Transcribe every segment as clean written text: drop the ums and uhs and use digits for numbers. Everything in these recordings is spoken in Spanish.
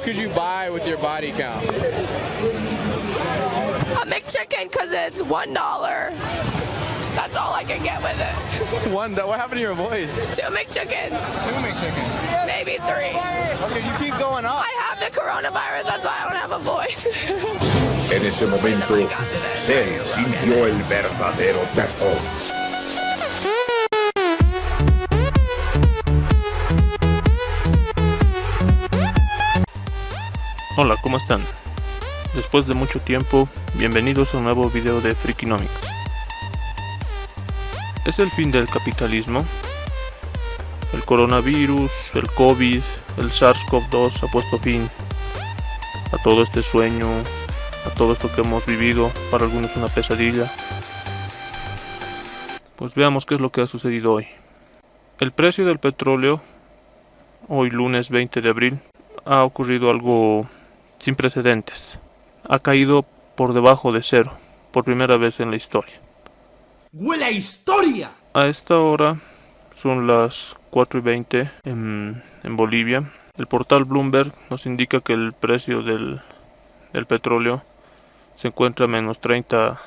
could you buy with your body count? A McChicken because it's $1. That's all I can get with it. What happened to your voice? 2 McChickens. 2 McChickens. Maybe 3. Okay, you keep going up. I have the coronavirus, that's why I don't have a voice. En ese momento, Cell sintió el verdadero terror. Hola, ¿cómo están? Después de mucho tiempo, bienvenidos a un nuevo video de Freakonomics. ¿Es el fin del capitalismo? El coronavirus, el COVID, el SARS-CoV-2 ha puesto fin a todo este sueño, a todo esto que hemos vivido, para algunos una pesadilla. Pues veamos qué es lo que ha sucedido hoy. El precio del petróleo, hoy lunes 20 de abril, ha ocurrido algo sin precedentes. Ha caído por debajo de cero, por primera vez en la historia. ¡Huele a historia! A esta hora son las 4:20 en Bolivia. El portal Bloomberg nos indica que el precio del petróleo se encuentra a menos $30.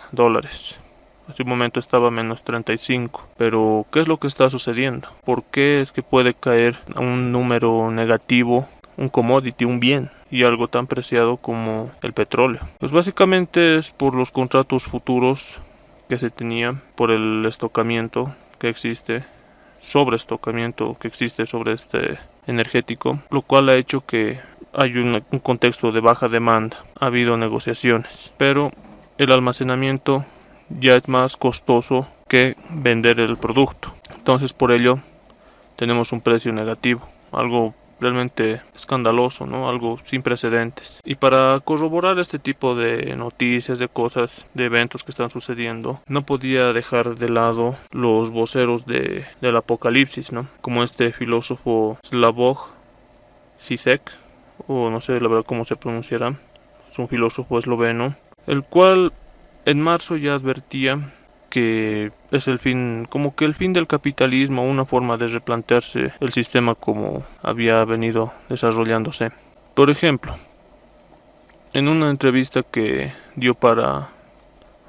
Hace un momento estaba a menos 35. Pero, ¿qué es lo que está sucediendo? ¿Por qué es que puede caer a un número negativo un commodity, un bien, y algo tan preciado como el petróleo? Pues básicamente es por los contratos futuros que se tenía, por el estocamiento que existe, sobreestocamiento que existe sobre este energético, lo cual ha hecho que hay un contexto de baja demanda. Ha habido negociaciones, pero el almacenamiento ya es más costoso que vender el producto. Entonces, por ello tenemos un precio negativo, algo realmente escandaloso, ¿no? Algo sin precedentes. Y para corroborar este tipo de noticias, de cosas, de eventos que están sucediendo, no podía dejar de lado los voceros del apocalipsis, ¿no? Como este filósofo Slavoj Zizek, o no sé la verdad cómo se pronunciará, es un filósofo esloveno, el cual en marzo ya advertía que es el fin, como que el fin del capitalismo, una forma de replantearse el sistema como había venido desarrollándose. Por ejemplo, en una entrevista que dio para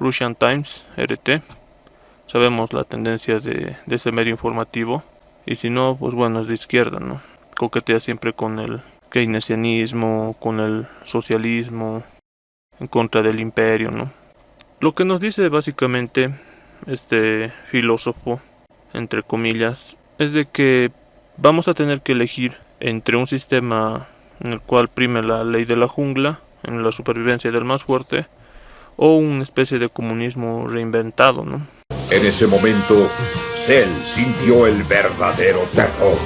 Russian Times, RT, sabemos la tendencia de este medio informativo, y si no, pues bueno, es de izquierda, ¿no? Coquetea siempre con el keynesianismo, con el socialismo, en contra del imperio, ¿no? Lo que nos dice básicamente este filósofo, entre comillas, es de que vamos a tener que elegir entre un sistema en el cual prime la ley de la jungla, en la supervivencia del más fuerte, o una especie de comunismo reinventado, ¿no? En ese momento, Cell sintió el verdadero terror.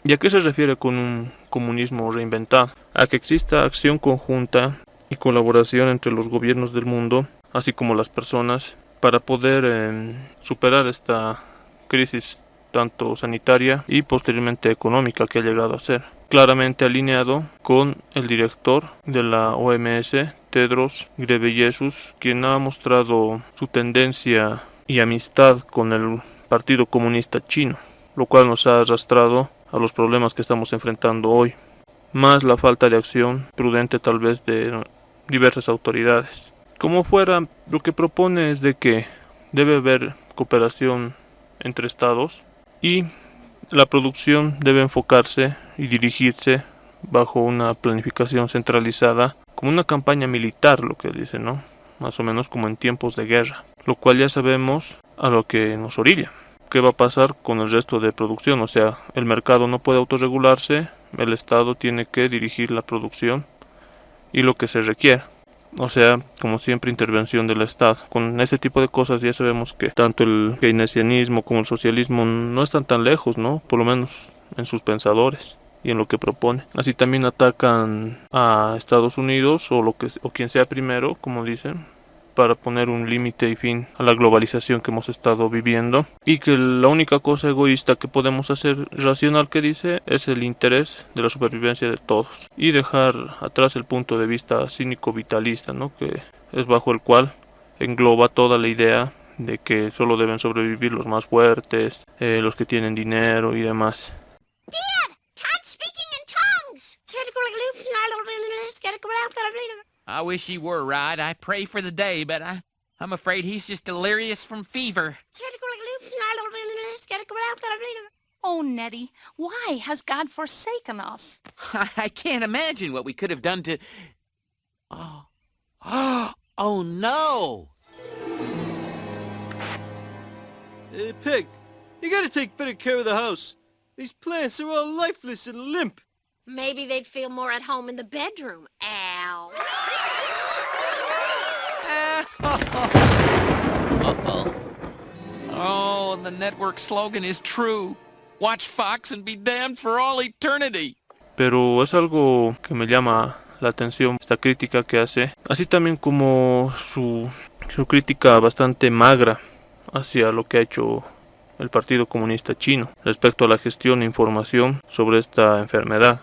¿Y a qué se refiere con un comunismo reinventado? A que exista acción conjunta y colaboración entre los gobiernos del mundo, así como las personas, para poder superar esta crisis tanto sanitaria y posteriormente económica que ha llegado a ser. Claramente alineado con el director de la OMS, Tedros Ghebreyesus, quien ha mostrado su tendencia y amistad con el Partido Comunista Chino, lo cual nos ha arrastrado a los problemas que estamos enfrentando hoy, más la falta de acción prudente tal vez de diversas autoridades. Como fuera, lo que propone es de que debe haber cooperación entre estados y la producción debe enfocarse y dirigirse bajo una planificación centralizada, como una campaña militar, lo que dice, ¿no? Más o menos como en tiempos de guerra, lo cual ya sabemos a lo que nos orilla. ¿Qué va a pasar con el resto de producción? O sea, el mercado no puede autorregularse, el estado tiene que dirigir la producción y lo que se requiera. O sea, como siempre, intervención del Estado. Con este tipo de cosas ya sabemos que tanto el keynesianismo como el socialismo no están tan lejos, ¿no? Por lo menos en sus pensadores y en lo que propone. Así también atacan a Estados Unidos o quien sea primero, como dicen, para poner un límite y fin a la globalización que hemos estado viviendo, y que la única cosa egoísta que podemos hacer, racional que dice, es el interés de la supervivencia de todos y dejar atrás el punto de vista cínico vitalista, ¿no? Que es bajo el cual engloba toda la idea de que solo deben sobrevivir los más fuertes, los que tienen dinero y demás. Dad, Todd's speaking in tongues. I wish he were right. I pray for the day, but I'm afraid he's just delirious from fever. Oh, Nettie, why has God forsaken us? I can't imagine what we could have done to... Oh. Oh, no! Hey, Peg, you gotta take better care of the house. These plants are all lifeless and limp. Maybe they'd feel more at home in the bedroom. Ow. Uh-oh. Oh, the network slogan is true. Watch Fox and be damned for all eternity. Pero es algo que me llama la atención, esta crítica que hace, así también como su crítica bastante magra hacia lo que ha hecho el Partido Comunista Chino respecto a la gestión e información sobre esta enfermedad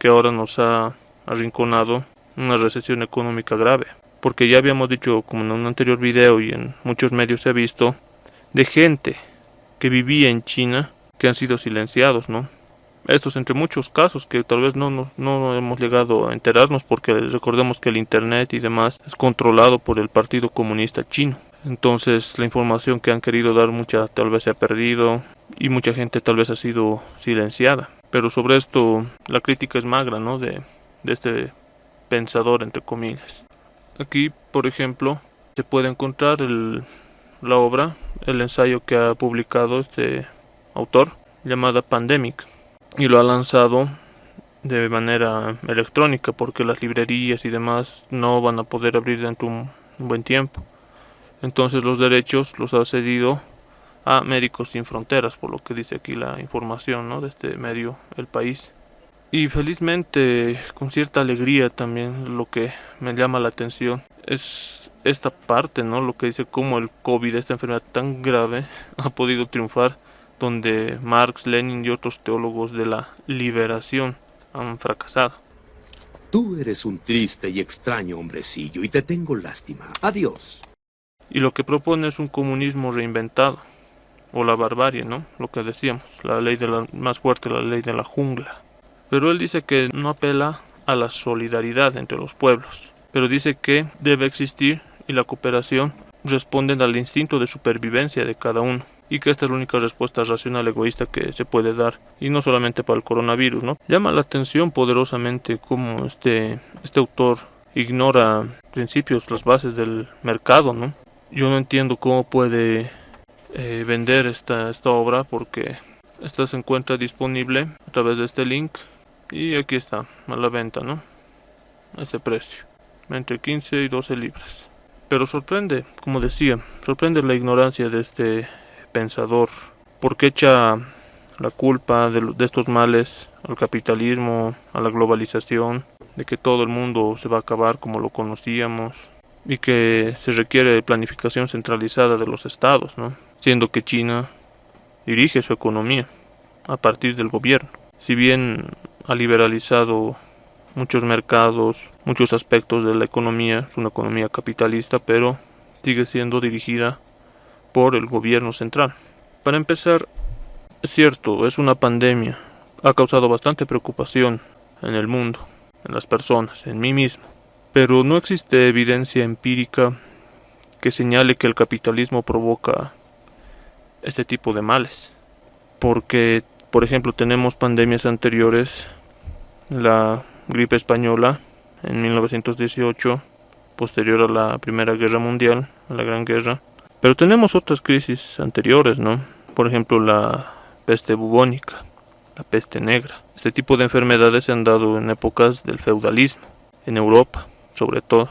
que ahora nos ha arrinconado en una recesión económica grave. Porque ya habíamos dicho, como en un anterior video y en muchos medios se ha visto, de gente que vivía en China que han sido silenciados, ¿no? Estos entre muchos casos que tal vez no hemos llegado a enterarnos, porque recordemos que el internet y demás es controlado por el Partido Comunista Chino. Entonces la información que han querido dar mucha tal vez se ha perdido y mucha gente tal vez ha sido silenciada. Pero sobre esto la crítica es magra, ¿no? De este pensador entre comillas. Aquí, por ejemplo, se puede encontrar la obra, el ensayo que ha publicado este autor, llamada Pandemic, y lo ha lanzado de manera electrónica porque las librerías y demás no van a poder abrir dentro de un buen tiempo. Entonces los derechos los ha cedido a Médicos Sin Fronteras, por lo que dice aquí la información, ¿no? De este medio, El País. Y felizmente, con cierta alegría también, lo que me llama la atención es esta parte, ¿no? Lo que dice cómo el COVID, esta enfermedad tan grave, ha podido triunfar, donde Marx, Lenin y otros teólogos de la liberación han fracasado. Tú eres un triste y extraño hombrecillo y te tengo lástima. Adiós. Y lo que propone es un comunismo reinventado, o la barbarie, ¿no? Lo que decíamos, la ley de la más fuerte, la ley de la jungla. Pero él dice que no apela a la solidaridad entre los pueblos, pero dice que debe existir y la cooperación responden al instinto de supervivencia de cada uno, y que esta es la única respuesta racional egoísta que se puede dar, y no solamente para el coronavirus, ¿no? Llama la atención poderosamente cómo este autor ignora principios, las bases del mercado, ¿no? Yo no entiendo cómo puede vender esta obra, porque esta se encuentra disponible a través de este link, y aquí está, a la venta, ¿no? A este precio, entre 15 y 12 libras. Pero sorprende, como decía, sorprende la ignorancia de este pensador, porque echa la culpa de estos males al capitalismo, a la globalización, de que todo el mundo se va a acabar como lo conocíamos, y que se requiere planificación centralizada de los estados, ¿no? Siendo que China dirige su economía a partir del gobierno. Si bien ha liberalizado muchos mercados, muchos aspectos de la economía, es una economía capitalista, pero sigue siendo dirigida por el gobierno central. Para empezar, es cierto, es una pandemia, ha causado bastante preocupación en el mundo, en las personas, en mí mismo, pero no existe evidencia empírica que señale que el capitalismo provoca este tipo de males, porque, por ejemplo, tenemos pandemias anteriores, la gripe española en 1918, posterior a la Primera Guerra Mundial, a la Gran Guerra. Pero tenemos otras crisis anteriores, ¿no? Por ejemplo, la peste bubónica, la peste negra. Este tipo de enfermedades se han dado en épocas del feudalismo, en Europa, sobre todo,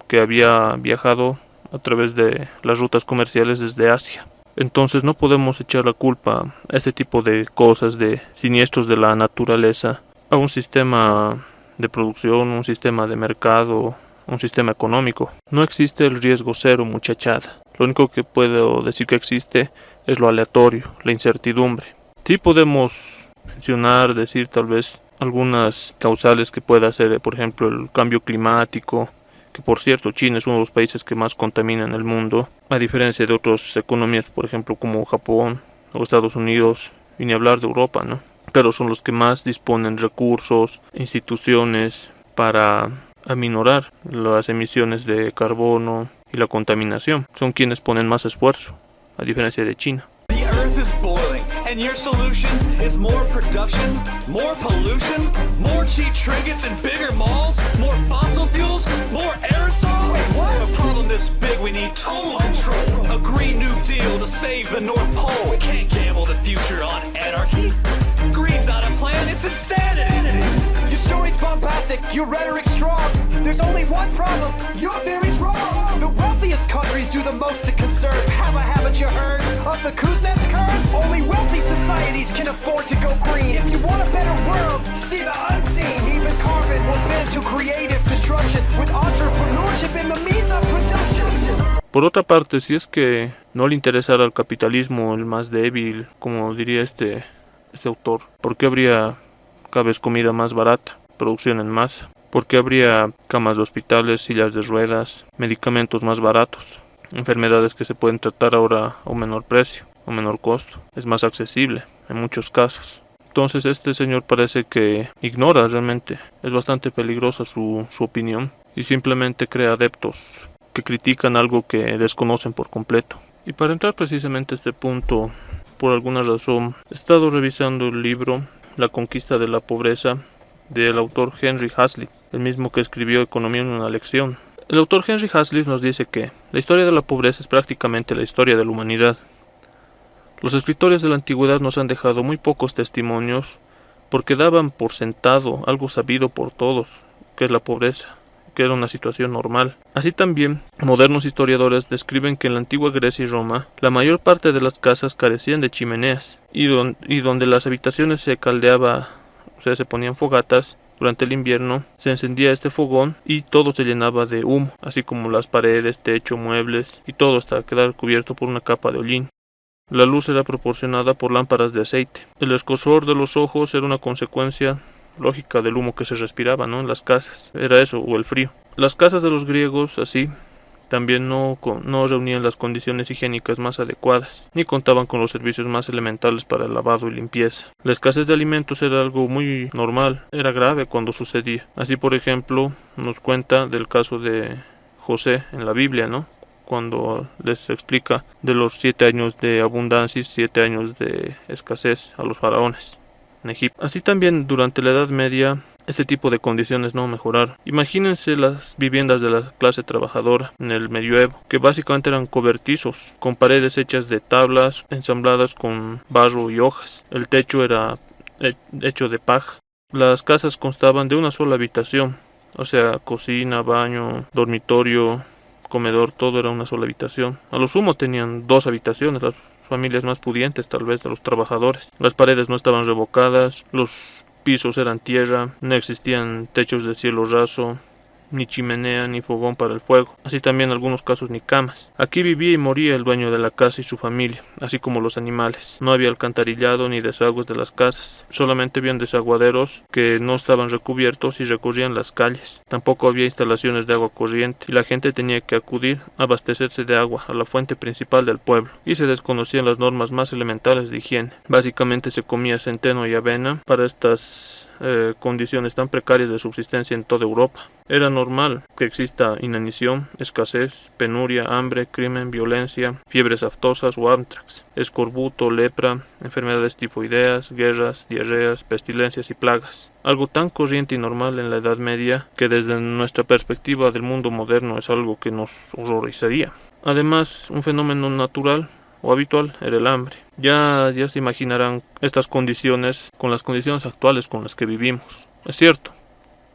que había viajado a través de las rutas comerciales desde Asia. Entonces no podemos echar la culpa a este tipo de cosas, de siniestros de la naturaleza, a un sistema de producción, un sistema de mercado, un sistema económico. No existe el riesgo cero, muchachada. Lo único que puedo decir que existe es lo aleatorio, la incertidumbre. Sí podemos mencionar, decir tal vez algunas causales que pueda ser, por ejemplo, el cambio climático, que por cierto China es uno de los países que más contamina en el mundo, a diferencia de otras economías, por ejemplo, como Japón o Estados Unidos, y ni hablar de Europa, ¿no? Pero son los que más disponen recursos, instituciones para aminorar las emisiones de carbono y la contaminación. Son quienes ponen más esfuerzo, a diferencia de China. The earth is boiling, and your solution is more production, more pollution, more cheap trinkets and bigger malls, more fossil fuels, more aerosol. For a problem this big, we need total control. A Green New Deal to save the North Pole. We can't gamble the future on anarchy. Green's not a plan, it's insanity. Your story's bombastic, your rhetoric's strong. There's only one problem, your theory's wrong. The wealthiest countries do the most to conserve. Haven't you heard of the Kuznets curve? Only wealthy societies can afford to go green. If you want a better world, see the unseen. Even carbon will bend to creative destruction with entrepreneurship in the means of production. Por otra parte, si es que no le interesara al capitalismo el más débil, como diría este autor, ¿por qué habría cada vez comida más barata, producción en masa? ¿Por qué habría camas de hospitales, sillas de ruedas, medicamentos más baratos, enfermedades que se pueden tratar ahora a un menor precio, a un menor costo? Es más accesible en muchos casos. Entonces este señor parece que ignora realmente, es bastante peligrosa su opinión y simplemente crea adeptos que critican algo que desconocen por completo. Y para entrar precisamente a este punto, por alguna razón, he estado revisando el libro La conquista de la pobreza del autor Henry Hazlitt, el mismo que escribió Economía en una lección. El autor Henry Hazlitt nos dice que la historia de la pobreza es prácticamente la historia de la humanidad. Los escritores de la antigüedad nos han dejado muy pocos testimonios porque daban por sentado algo sabido por todos, que es la pobreza, que era una situación normal. Así también, modernos historiadores describen que en la antigua Grecia y Roma, la mayor parte de las casas carecían de chimeneas, y donde las habitaciones se caldeaba, o sea, se ponían fogatas. Durante el invierno se encendía este fogón y todo se llenaba de humo, así como las paredes, techo, muebles, y todo hasta quedar cubierto por una capa de hollín. La luz era proporcionada por lámparas de aceite. El escozor de los ojos era una consecuencia lógica del humo que se respiraba, ¿no?, en las casas. Era eso, o el frío. Las casas de los griegos, así, también no reunían las condiciones higiénicas más adecuadas, ni contaban con los servicios más elementales para el lavado y limpieza. La escasez de alimentos era algo muy normal, era grave cuando sucedía. Así, por ejemplo, nos cuenta del caso de José en la Biblia, ¿no?, cuando les explica de los 7 años de abundancia y 7 años de escasez a los faraones en Egipto. Así también durante la Edad Media este tipo de condiciones no mejoraron. Imagínense las viviendas de la clase trabajadora en el medioevo, que básicamente eran cobertizos, con paredes hechas de tablas ensambladas con barro y hojas. El techo era hecho de paja. Las casas constaban de una sola habitación, o sea, cocina, baño, dormitorio, comedor, todo era una sola habitación. A lo sumo tenían 2 habitaciones, las familias más pudientes tal vez de los trabajadores. Las paredes no estaban revocadas, los pisos eran tierra, no existían techos de cielo raso, ni chimenea ni fogón para el fuego, así también en algunos casos ni camas. Aquí vivía y moría el dueño de la casa y su familia, así como los animales. No había alcantarillado ni desagües de las casas, solamente habían desaguaderos que no estaban recubiertos y recorrían las calles. Tampoco había instalaciones de agua corriente y la gente tenía que acudir a abastecerse de agua a la fuente principal del pueblo, y se desconocían las normas más elementales de higiene. Básicamente se comía centeno y avena para estas condiciones tan precarias de subsistencia en toda Europa. Era normal que exista inanición, escasez, penuria, hambre, crimen, violencia, fiebres aftosas o antrax, escorbuto, lepra, enfermedades tifoideas, guerras, diarreas, pestilencias y plagas. Algo tan corriente y normal en la Edad Media que desde nuestra perspectiva del mundo moderno es algo que nos horrorizaría. Además, un fenómeno natural o habitual era el hambre. Ya se imaginarán estas condiciones con las condiciones actuales con las que vivimos. Es cierto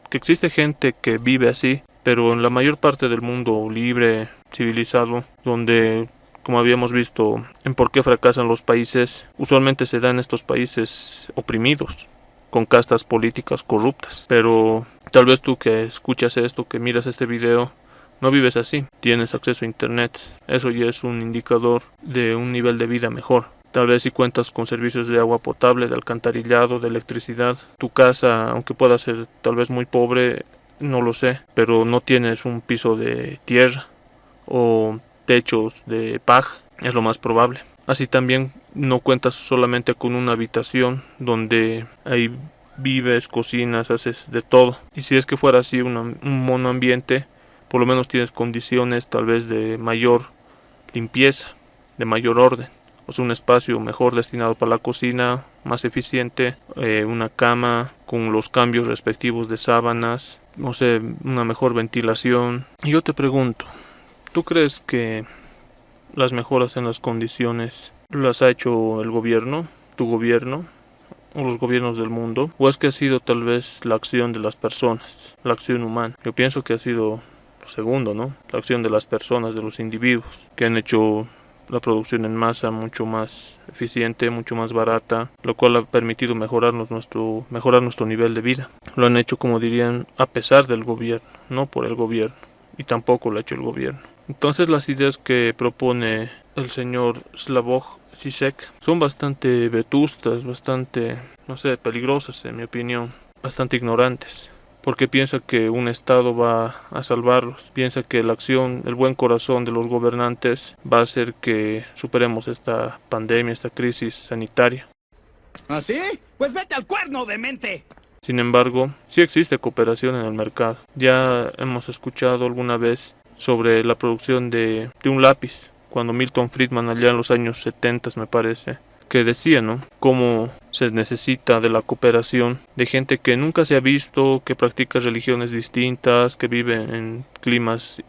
que existe gente que vive así, pero en la mayor parte del mundo libre, civilizado, donde, como habíamos visto en Por qué fracasan los países, usualmente se da en estos países oprimidos, con castas políticas corruptas. Pero tal vez tú que escuchas esto, que miras este video, no vives así, tienes acceso a internet. Eso ya es un indicador de un nivel de vida mejor. Tal vez si cuentas con servicios de agua potable, de alcantarillado, de electricidad. Tu casa, aunque pueda ser tal vez muy pobre, no lo sé, pero no tienes un piso de tierra o techos de paja, es lo más probable. Así también no cuentas solamente con una habitación donde hay vives, cocinas, haces de todo. Y si es que fuera así un monoambiente, por lo menos tienes condiciones tal vez de mayor limpieza, de mayor orden. O sea, un espacio mejor destinado para la cocina, más eficiente, una cama con los cambios respectivos de sábanas, no sé, una mejor ventilación. Y yo te pregunto, ¿tú crees que las mejoras en las condiciones las ha hecho el gobierno, tu gobierno, o los gobiernos del mundo? ¿O es que ha sido tal vez la acción de las personas, la acción humana? Yo pienso que ha sido lo segundo, ¿no? La acción de las personas, de los individuos, que han hecho la producción en masa mucho más eficiente, mucho más barata, lo cual ha permitido mejorar nuestro nivel de vida. Lo han hecho, como dirían, a pesar del gobierno, no por el gobierno, y tampoco lo ha hecho el gobierno. Entonces las ideas que propone el señor Slavoj Žižek son bastante vetustas, bastante, no sé, peligrosas en mi opinión, bastante ignorantes. Porque piensa que un Estado va a salvarlos, piensa que la acción, el buen corazón de los gobernantes va a hacer que superemos esta pandemia, esta crisis sanitaria. ¿Ah, sí? Pues vete al cuerno, demente. Sin embargo, sí existe cooperación en el mercado. Ya hemos escuchado alguna vez sobre la producción de un lápiz, cuando Milton Friedman allá en los años 70 me parece, que decía, ¿no?, cómo se necesita de la cooperación de gente que nunca se ha visto, que practica religiones distintas, que vive en climas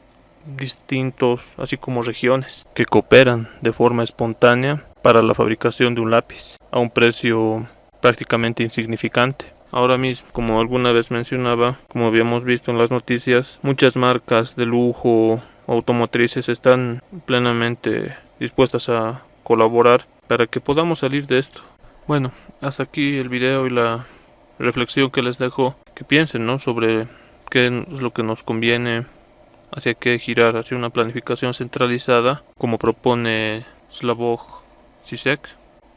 distintos, así como regiones, que cooperan de forma espontánea para la fabricación de un lápiz a un precio prácticamente insignificante. Ahora mismo, como alguna vez mencionaba, como habíamos visto en las noticias, muchas marcas de lujo automotrices están plenamente dispuestas a colaborar para que podamos salir de esto. Bueno, hasta aquí el video y la reflexión que les dejo, que piensen, ¿no?, sobre qué es lo que nos conviene, hacia qué girar, hacia una planificación centralizada, como propone Slavoj Žižek,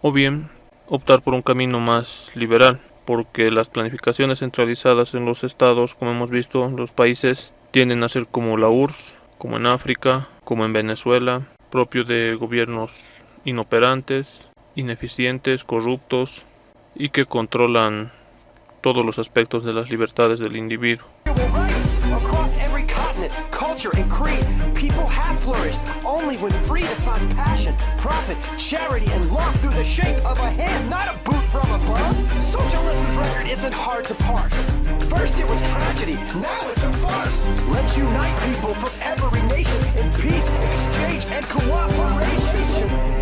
o bien optar por un camino más liberal, porque las planificaciones centralizadas en los estados, como hemos visto, los países tienden a ser como la URSS, como en África, como en Venezuela, propio de gobiernos inoperantes, ineficientes, corruptos y que controlan todos los aspectos de las libertades del individuo. Across every continent, culture, and creed, people have flourished only when free to find passion, profit, charity, and love through the shape of a hand, not a boot from above. Socialism's record isn't hard to parse. First it was tragedy, now it's a farce. Let's unite people from every nation in peace, exchange, and cooperation.